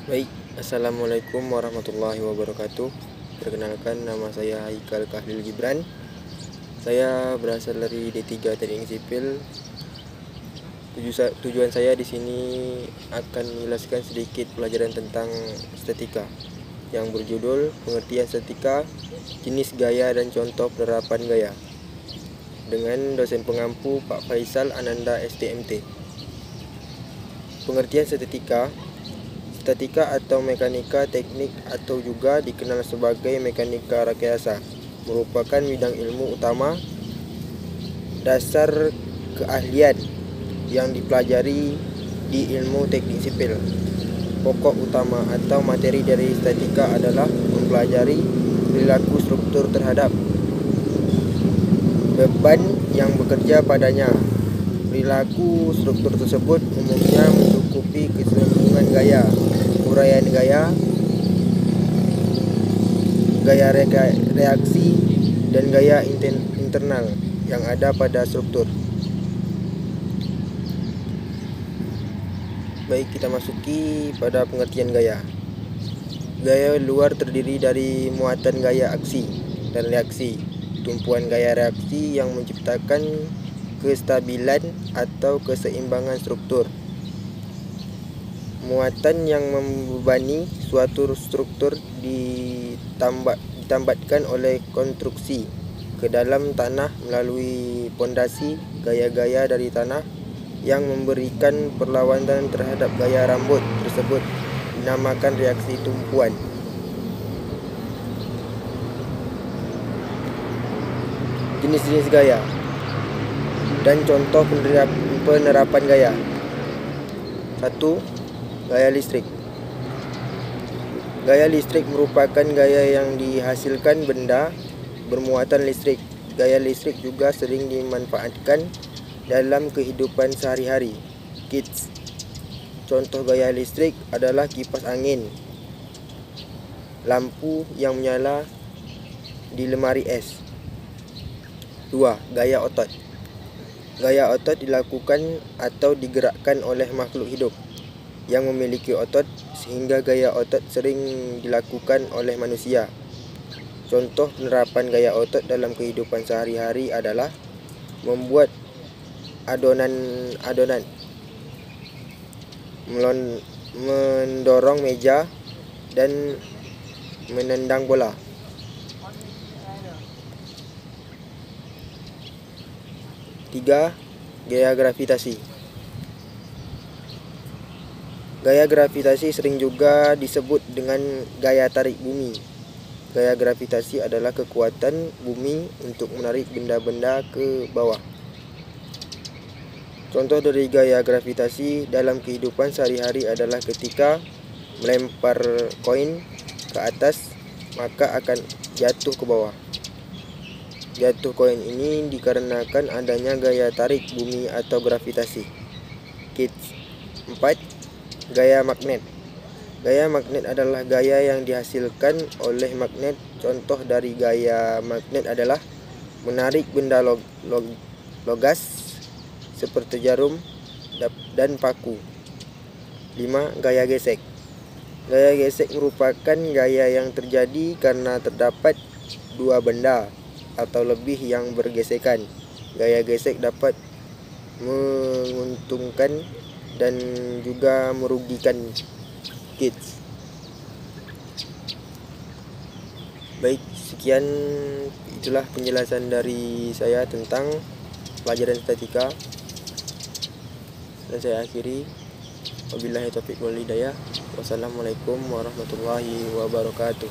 Baik, Assalamualaikum warahmatullahi wabarakatuh. Perkenalkan, nama saya Haikal Kahlil Gibran. Saya berasal dari D3 Teknik Sipil. Tujuan saya di sini akan menjelaskan sedikit pelajaran tentang estetika yang berjudul Pengertian Estetika, Jenis Gaya dan Contoh Penerapan Gaya, dengan dosen pengampu Pak Faisal Ananda STMT. Pengertian estetika atau mekanika teknik atau juga dikenal sebagai mekanika rekayasa merupakan bidang ilmu utama dasar keahlian yang dipelajari di ilmu teknik sipil. Pokok utama atau materi dari estetika adalah mempelajari perilaku struktur terhadap beban yang bekerja padanya. Perilaku struktur tersebut umumnya mencukupi keseluruhan gaya, uraian gaya, gaya reaksi, dan gaya internal yang ada pada struktur. Baik, kita masuki pada pengertian gaya. Gaya luar terdiri dari muatan gaya aksi dan reaksi, tumpuan gaya reaksi yang menciptakan kestabilan atau keseimbangan struktur. Muatan yang membebani suatu struktur ditambatkan oleh konstruksi ke dalam tanah melalui pondasi gaya-gaya dari tanah yang memberikan perlawanan terhadap gaya rambut tersebut dinamakan reaksi tumpuan. Jenis-jenis gaya dan contoh penerapan gaya. 1. Gaya listrik. Gaya listrik merupakan gaya yang dihasilkan benda bermuatan listrik. Gaya listrik juga sering dimanfaatkan dalam kehidupan sehari-hari. Kids. Contoh gaya listrik adalah kipas angin, lampu yang menyala di lemari es. 2. Gaya otot. Gaya otot dilakukan atau digerakkan oleh makhluk hidup yang memiliki otot, sehingga gaya otot sering dilakukan oleh manusia. Contoh penerapan gaya otot dalam kehidupan sehari-hari adalah membuat adonan, mendorong meja, dan menendang bola. 3. Gaya gravitasi. Gaya gravitasi sering juga disebut dengan gaya tarik bumi. Gaya gravitasi adalah kekuatan bumi untuk menarik benda-benda ke bawah. Contoh dari gaya gravitasi dalam kehidupan sehari-hari adalah ketika melempar koin ke atas, maka akan jatuh ke bawah. Jatuh koin ini dikarenakan adanya gaya tarik bumi atau gravitasi. Kids. 4. Gaya magnet. Gaya magnet adalah gaya yang dihasilkan oleh magnet. Contoh dari gaya magnet adalah menarik benda logas seperti jarum dan paku. 5. Gaya gesek. Gaya gesek merupakan gaya yang terjadi karena terdapat dua benda atau lebih yang bergesekan. Gaya gesek dapat menguntungkan dan juga merugikan. Kids. Baik, sekian itulah penjelasan dari saya tentang pelajaran estetika, dan saya akhiri. Wabillahi taufiq wal hidayah. Wassalamualaikum warahmatullahi wabarakatuh.